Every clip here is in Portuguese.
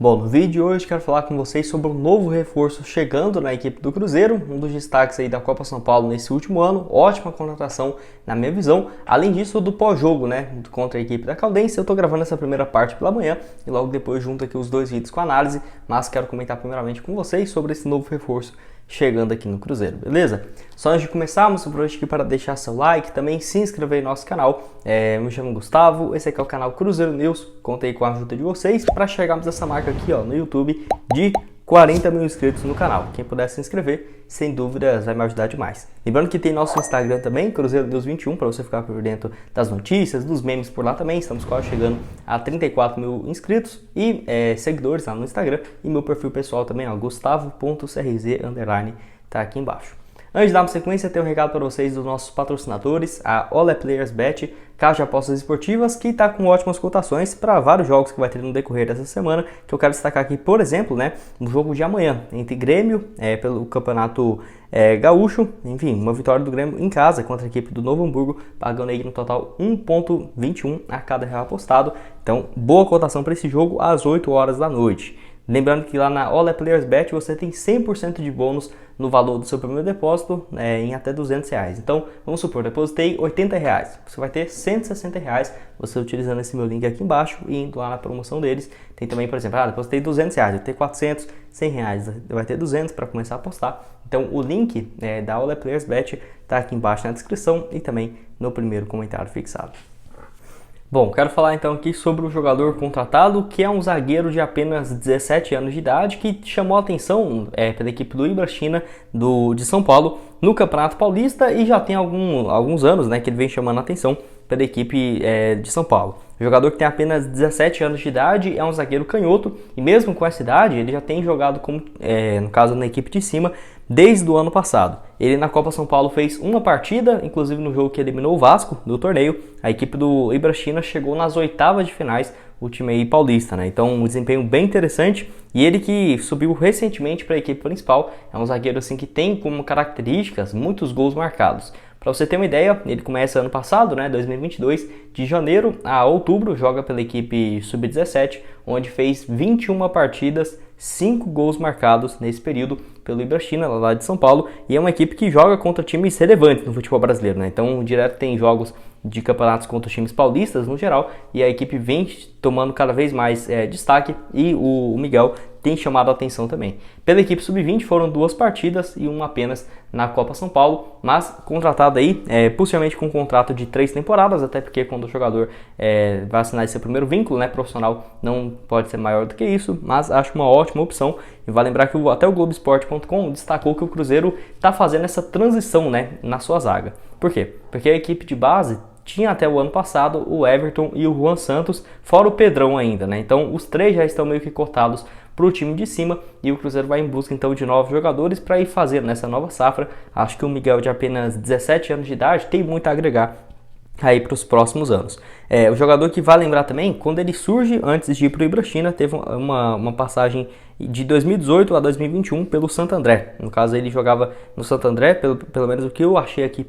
Bom, no vídeo de hoje quero falar com vocês sobre um novo reforço chegando na equipe do Cruzeiro, um dos destaques aí da Copa São Paulo nesse último ano, ótima contratação na minha visão. Além disso, do pós-jogo, né, contra a equipe da Caldense, eu tô gravando essa primeira parte pela manhã e logo depois junto aqui os dois vídeos com análise, mas quero comentar primeiramente com vocês sobre esse novo reforço chegando aqui no Cruzeiro, beleza? Só antes de começarmos, aproveito aqui para deixar seu like, também se inscrever no nosso canal. Me chamo Gustavo, esse aqui é o canal Cruzeiro News, contei com a ajuda de vocês para chegarmos a essa marca aqui, ó, no YouTube de 40 mil inscritos no canal. Quem puder se inscrever, sem dúvidas vai me ajudar demais. Lembrando que tem nosso Instagram também, Cruzeiro News 21, para você ficar por dentro das notícias, dos memes por lá também. Estamos quase chegando a 34 mil inscritos e seguidores lá no Instagram. E meu perfil pessoal também, ó, gustavo.crz_, tá aqui embaixo. Antes de darmos sequência, tenho um recado para vocês dos nossos patrocinadores, a All Players Bet, casa de apostas esportivas, que está com ótimas cotações para vários jogos que vai ter no decorrer dessa semana, que eu quero destacar aqui, por exemplo, né, um jogo de amanhã, entre Grêmio, pelo Campeonato Gaúcho, enfim, uma vitória do Grêmio em casa contra a equipe do Novo Hamburgo, pagando aí no total 1,21 a cada real apostado. Então, boa cotação para esse jogo às 8 horas da noite. Lembrando que lá na All Players Bet você tem 100% de bônus no valor do seu primeiro depósito em até R$200. Então, vamos supor, depositei R$80. Você vai ter R$160 você utilizando esse meu link aqui embaixo e indo lá na promoção deles. Tem também, por exemplo, depositei R$200, vai ter 400, R$100, vai ter 200 para começar a apostar. Então, o link da All Players Bet está aqui embaixo na descrição e também no primeiro comentário fixado. Bom, quero falar então aqui sobre o jogador contratado, que é um zagueiro de apenas 17 anos de idade, que chamou a atenção pela equipe do Ibrachina de São Paulo no Campeonato Paulista e já tem alguns anos, né, que ele vem chamando a atenção pela equipe de São Paulo. O jogador que tem apenas 17 anos de idade é um zagueiro canhoto e mesmo com essa idade ele já tem jogado, no caso na equipe de cima, desde o ano passado. Ele na Copa São Paulo fez uma partida, inclusive no jogo que eliminou o Vasco do torneio. A equipe do Ibrachina chegou nas oitavas de finais, o time aí paulista, né? Então um desempenho bem interessante e ele que subiu recentemente para a equipe principal, é um zagueiro assim que tem como características muitos gols marcados. Para você ter uma ideia, ele começa ano passado, né, 2022, de janeiro a outubro, joga pela equipe Sub-17, onde fez 21 partidas, 5 gols marcados nesse período pelo Ibrachina, lá de São Paulo, e é uma equipe que joga contra times relevantes no futebol brasileiro, né? Então, direto tem jogos de campeonatos contra times paulistas no geral, e a equipe vem tomando cada vez mais destaque, e o Miguel tem chamado a atenção também. Pela equipe Sub-20 foram 2 partidas e uma apenas na Copa São Paulo, mas contratado aí, possivelmente com um contrato de 3 temporadas, até porque quando o jogador vai assinar esse primeiro vínculo, né, profissional, não pode ser maior do que isso, mas acho uma ótima opção. E vale lembrar que até o Globoesporte.com destacou que o Cruzeiro está fazendo essa transição, né, na sua zaga. Por quê? Porque a equipe de base tinha até o ano passado o Everton e o Juan Santos, fora o Pedrão ainda, né? Então os 3 já estão meio que cotados para o time de cima e o Cruzeiro vai em busca então de novos jogadores para ir fazer nessa nova safra. Acho que o Miguel de apenas 17 anos de idade tem muito a agregar aí para os próximos anos. O jogador que vai lembrar também, quando ele surge antes de ir para o Ibrachina, teve uma passagem de 2018 a 2021 pelo Santo André. No caso, ele jogava no Santo André, pelo menos o que eu achei aqui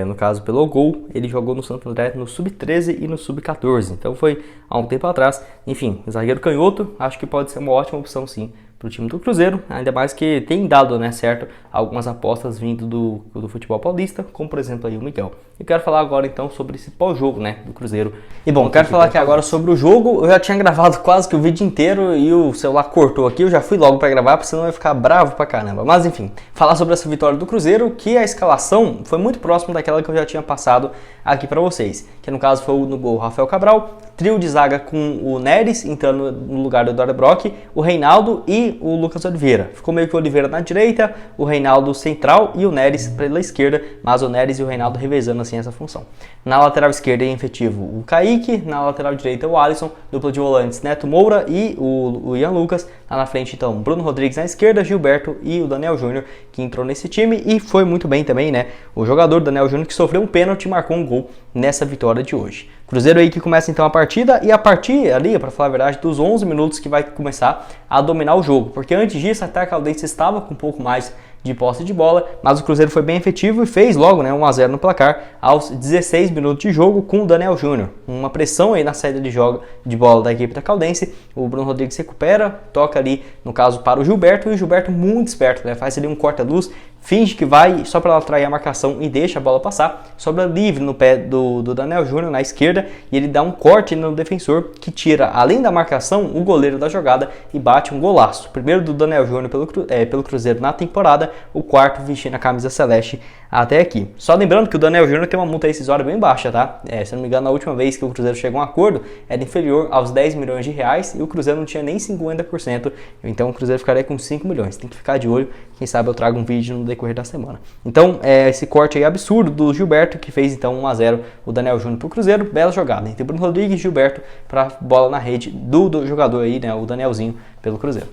no caso pelo Gol, ele jogou no Santo André no Sub-13 e no Sub-14. Então foi há um tempo atrás. Enfim, zagueiro canhoto, acho que pode ser uma ótima opção sim para o time do Cruzeiro, ainda mais que tem dado, né, certo, algumas apostas vindo do futebol paulista, como por exemplo aí o Miguel. Eu quero falar agora então sobre esse pós-jogo, né, do Cruzeiro. E bom, quero falar aqui agora sobre o jogo. Eu já tinha gravado quase que o vídeo inteiro e o celular cortou aqui, eu já fui logo para gravar, porque senão eu ia ficar bravo pra caramba. Mas enfim, falar sobre essa vitória do Cruzeiro, que a escalação foi muito próxima daquela que eu já tinha passado aqui para vocês, que no caso foi no gol Rafael Cabral, trio de zaga com o Neres entrando no lugar do Eduardo Brock, o Reinaldo e o Lucas Oliveira. Ficou meio que o Oliveira na direita, o Reinaldo central e o Neres pela esquerda, mas o Neres e o Reinaldo revezando assim essa função. Na lateral esquerda em efetivo o Kaique, na lateral direita o Alisson, dupla de volantes Neto Moura e o Ian Lucas, lá na frente então Bruno Rodrigues na esquerda, Gilberto e o Daniel Júnior que entrou nesse time e foi muito bem também, né? O jogador Daniel Júnior que sofreu um pênalti e marcou um gol nessa vitória de hoje. Cruzeiro aí que começa então a partida e a partir ali, para falar a verdade, dos 11 minutos que vai começar a dominar o jogo, porque antes disso até a Caldense estava com um pouco mais de posse de bola, mas o Cruzeiro foi bem efetivo e fez logo, né, 1 a 0 no placar aos 16 minutos de jogo com o Daniel Júnior. Uma pressão aí na saída de bola da equipe da Caldense. O Bruno Rodrigues recupera, toca ali, no caso, para o Gilberto, e o Gilberto muito esperto, né, faz ali um corta-luz, finge que vai só para atrair a marcação e deixa a bola passar, sobra livre no pé do Daniel Júnior na esquerda e ele dá um corte no defensor que tira, além da marcação, o goleiro da jogada e bate um golaço. Primeiro do Daniel Júnior pelo Cruzeiro na temporada, o quarto vestindo a camisa celeste até aqui. Só lembrando que o Daniel Júnior tem uma multa rescisória bem baixa, tá? Se não me engano, a última vez que o Cruzeiro chegou a um acordo era inferior aos 10 milhões de reais e o Cruzeiro não tinha nem 50%, então o Cruzeiro ficaria com 5 milhões. Tem que ficar de olho, quem sabe eu trago um vídeo no decorrer da semana. Então, esse corte aí absurdo do Gilberto, que fez então 1 a 0 o Daniel Júnior pro Cruzeiro, bela jogada entre Bruno Rodrigues e Gilberto para bola na rede do jogador aí, né, o Danielzinho, pelo Cruzeiro.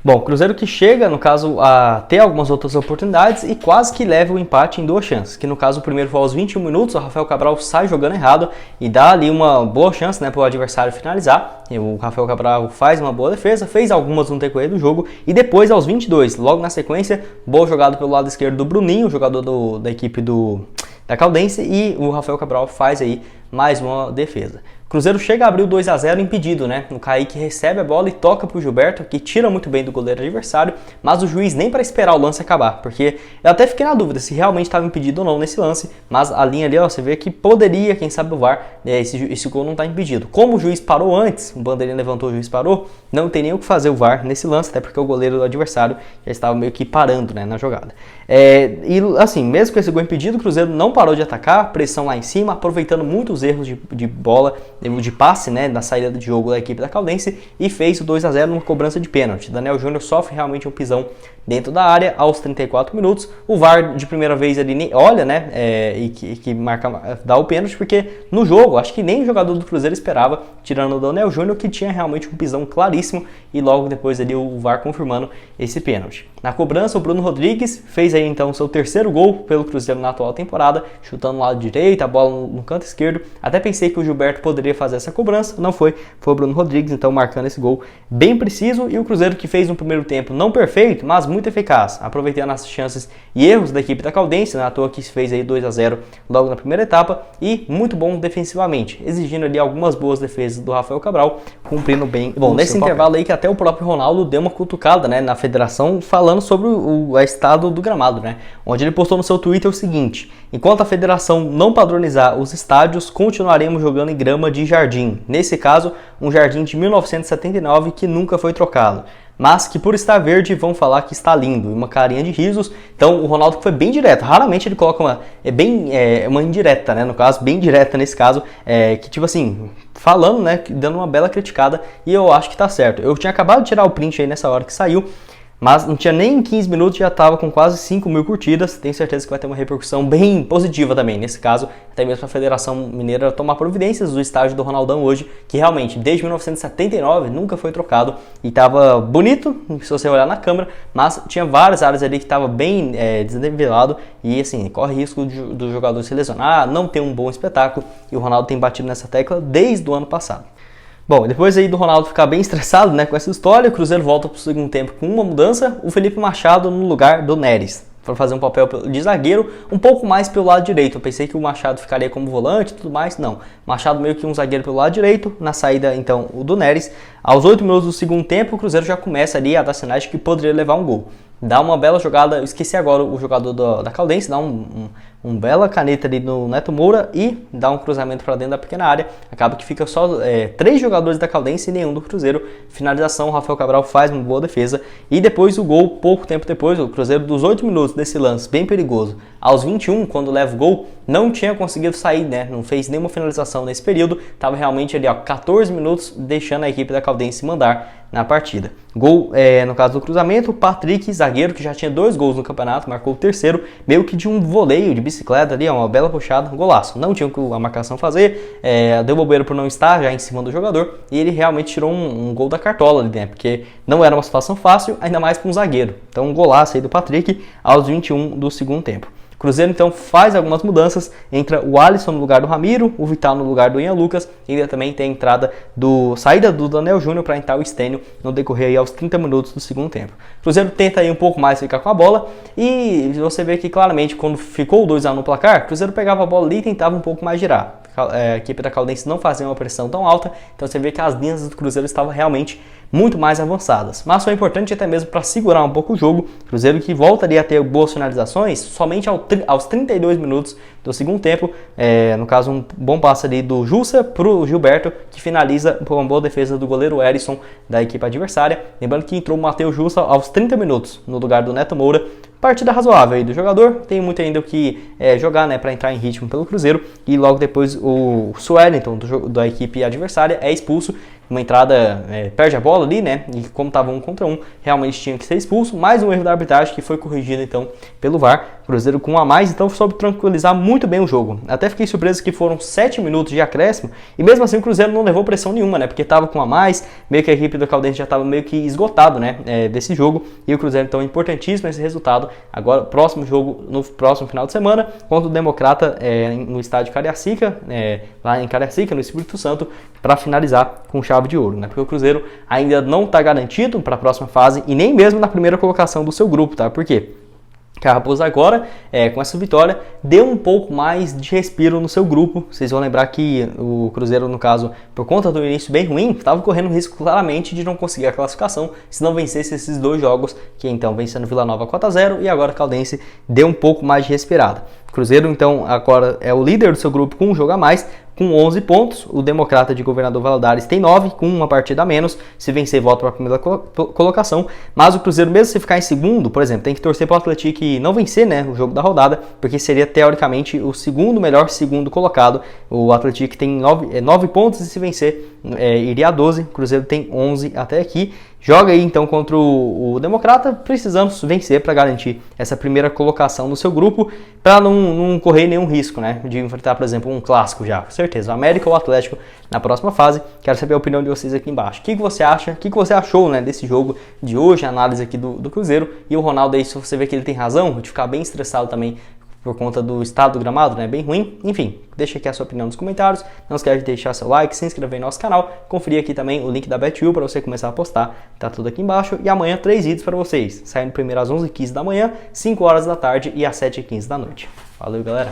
Bom, o Cruzeiro que chega, no caso, a ter algumas outras oportunidades e quase que leva o empate em 2 chances, que no caso o primeiro foi aos 21 minutos, o Rafael Cabral sai jogando errado e dá ali uma boa chance, né, para o adversário finalizar. E o Rafael Cabral faz uma boa defesa, fez algumas no decorrer do jogo e depois aos 22, logo na sequência, boa jogada pelo lado esquerdo do Bruninho, jogador da equipe da Caldense, e o Rafael Cabral faz aí mais uma defesa. O Cruzeiro chega a abrir o 2 a 0 impedido, né? O Kaique recebe a bola e toca para o Gilberto, que tira muito bem do goleiro adversário, mas o juiz nem para esperar o lance acabar, porque eu até fiquei na dúvida se realmente estava impedido ou não nesse lance, mas a linha ali, ó, você vê que poderia, quem sabe, o VAR, esse gol não está impedido. Como o juiz parou antes, o bandeirinha levantou, o juiz parou, não tem nem o que fazer o VAR nesse lance, até porque o goleiro do adversário já estava meio que parando, né, na jogada. E assim, mesmo com esse gol impedido, o Cruzeiro não parou de atacar, pressão lá em cima, aproveitando muitos erros de bola, de passe, né, na saída de jogo da equipe da Caldense, e fez o 2 a 0 numa cobrança de pênalti. Daniel Júnior sofre realmente um pisão dentro da área aos 34 minutos. O VAR de primeira vez ali nem olha, né, e que marca, dá o pênalti, porque no jogo, acho que nem o jogador do Cruzeiro esperava, tirando o Daniel Júnior, que tinha realmente um pisão claríssimo, e logo depois ali o VAR confirmando esse pênalti. Na cobrança, o Bruno Rodrigues fez aí então seu terceiro gol pelo Cruzeiro na atual temporada, chutando no lado direito, a bola no canto esquerdo. Até pensei que o Gilberto poderia fazer essa cobrança, não foi o Bruno Rodrigues, então marcando esse gol bem preciso. E o Cruzeiro que fez um primeiro tempo não perfeito, mas muito eficaz, aproveitando as chances e erros da equipe da Caldense, na toa que fez aí 2 a 0 logo na primeira etapa, e muito bom defensivamente, exigindo ali algumas boas defesas do Rafael Cabral, cumprindo bem. Bom, nesse intervalo aí que até o próprio Ronaldo deu uma cutucada, né, na federação, falando sobre o estado do gramado, né, onde ele postou no seu Twitter o seguinte: enquanto a federação não padronizar os estádios, continuaremos jogando em grama de jardim, nesse caso um jardim de 1979 que nunca foi trocado, mas que por estar verde vão falar que está lindo, e uma carinha de risos. Então o Ronaldo foi bem direto, raramente ele coloca uma indireta, né, no caso, bem direta nesse caso, que tipo assim, falando, né, dando uma bela criticada, e eu acho que tá certo. Eu tinha acabado de tirar o print aí nessa hora que saiu, mas não tinha nem 15 minutos, já estava com quase 5 mil curtidas. Tenho certeza que vai ter uma repercussão bem positiva também. Nesse caso, até mesmo a Federação Mineira tomar providências do estádio do Ronaldão hoje, que realmente, desde 1979, nunca foi trocado. E estava bonito, se você olhar na câmera, mas tinha várias áreas ali que estava bem desnivelado. E assim, corre risco do jogador se lesionar, não ter um bom espetáculo. E o Ronaldo tem batido nessa tecla desde o ano passado. Bom, depois aí do Ronaldo ficar bem estressado, né, com essa história, o Cruzeiro volta para o segundo tempo com uma mudança, o Felipe Machado no lugar do Neres, para fazer um papel de zagueiro, um pouco mais pelo lado direito. Eu pensei que o Machado ficaria como volante e tudo mais, não. Machado meio que um zagueiro pelo lado direito, na saída então o do Neres. Aos 8 minutos do segundo tempo, o Cruzeiro já começa ali a dar sinais de que poderia levar um gol. Dá uma bela jogada, eu esqueci agora o jogador da Caldense, dá um bela caneta ali no Neto Moura e dá um cruzamento para dentro da pequena área. Acaba que fica só 3 jogadores da Caldense e nenhum do Cruzeiro. Finalização, o Rafael Cabral faz uma boa defesa. E depois o gol, pouco tempo depois, o Cruzeiro dos 8 minutos desse lance bem perigoso, aos 21, quando leva o gol, não tinha conseguido sair, né? Não fez nenhuma finalização nesse período. Estava realmente ali, ó, 14 minutos deixando a equipe da Caldense mandar na partida. Gol, no caso do cruzamento, o Patrick, zagueiro, que já tinha 2 gols no campeonato, marcou o terceiro, meio que de um voleio de bicicleta ali, ó, uma bela puxada, um golaço. Não tinha a marcação fazer, deu bobeira por não estar já em cima do jogador, e ele realmente tirou um gol da cartola ali, né? Porque não era uma situação fácil, ainda mais para um zagueiro. Então um golaço aí do Patrick aos 21 do segundo tempo. Cruzeiro então faz algumas mudanças, entra o Alisson no lugar do Ramiro, o Vital no lugar do Ian Lucas, e ainda também tem a saída do Daniel Júnior para entrar o Stênio no decorrer aí aos 30 minutos do segundo tempo. Cruzeiro tenta aí um pouco mais ficar com a bola, e você vê que claramente quando ficou o 2-1 no placar, Cruzeiro pegava a bola ali e tentava um pouco mais girar. A equipe da Caldense não fazia uma pressão tão alta, então você vê que as linhas do Cruzeiro estavam realmente muito mais avançadas. Mas foi importante até mesmo para segurar um pouco o jogo. Cruzeiro que voltaria a ter boas finalizações somente aos 32 minutos do segundo tempo. No caso, um bom passe ali do Jussa para o Gilberto, que finaliza por uma boa defesa do goleiro Erisson da equipe adversária. Lembrando que entrou o Matheus Jussa aos 30 minutos no lugar do Neto Moura. Partida razoável aí do jogador, tem muito ainda o que jogar, né, para entrar em ritmo pelo Cruzeiro, e logo depois o Suellington da equipe adversária é expulso, uma entrada, perde a bola ali, né, e como estava 1 contra 1, realmente tinha que ser expulso, mais um erro da arbitragem que foi corrigido então pelo VAR, Cruzeiro com 1 a mais, então soube tranquilizar muito bem o jogo. Até fiquei surpreso que foram 7 minutos de acréscimo, e mesmo assim o Cruzeiro não levou pressão nenhuma, né, porque estava com 1 a mais, meio que a equipe do Caldense já estava meio que esgotado, né, desse jogo, e o Cruzeiro então importantíssimo esse resultado. Agora, próximo jogo, no próximo final de semana, contra o Democrata no estádio Cariacica, lá em Cariacica, no Espírito Santo, para finalizar com chave de ouro, né? Porque o Cruzeiro ainda não está garantido para a próxima fase e nem mesmo na primeira colocação do seu grupo, tá? Por quê? Que a Raposa agora, com essa vitória, deu um pouco mais de respiro no seu grupo. Vocês vão lembrar que o Cruzeiro, no caso, por conta do início bem ruim, estava correndo risco claramente de não conseguir a classificação se não vencesse esses 2 jogos, que então vencendo Vila Nova 4-0 e agora Caldense deu um pouco mais de respirada. O Cruzeiro, então, agora é o líder do seu grupo com um jogo a mais, com 11 pontos. O Democrata de Governador Valadares tem 9, com uma partida a menos. Se vencer, volta para a primeira colocação. Mas o Cruzeiro, mesmo se ficar em segundo, por exemplo, tem que torcer para o Atlético não vencer, né, o jogo da rodada, porque seria, teoricamente, o melhor segundo colocado. O Atlético tem 9 pontos e se vencer, iria a 12. O Cruzeiro tem 11 até aqui. Joga aí então contra o Democrata, precisando vencer para garantir essa primeira colocação no seu grupo, para não correr nenhum risco, né, de enfrentar, por exemplo, um clássico já, com certeza, o América ou o Atlético na próxima fase. Quero saber a opinião de vocês aqui embaixo. O que você acha? O que você achou, né, desse jogo de hoje, a análise aqui do Cruzeiro, e o Ronaldo aí, se você vê que ele tem razão, de ficar bem estressado também por conta do estado do gramado, né, bem ruim. Enfim, deixa aqui a sua opinião nos comentários, não esquece de deixar seu like, se inscrever no nosso canal, conferir aqui também o link da BetView para você começar a apostar, tá tudo aqui embaixo. E amanhã 3 vídeos para vocês, saindo primeiro às 11h15 da manhã, 5 horas da tarde e às 7h15 da noite. Valeu, galera!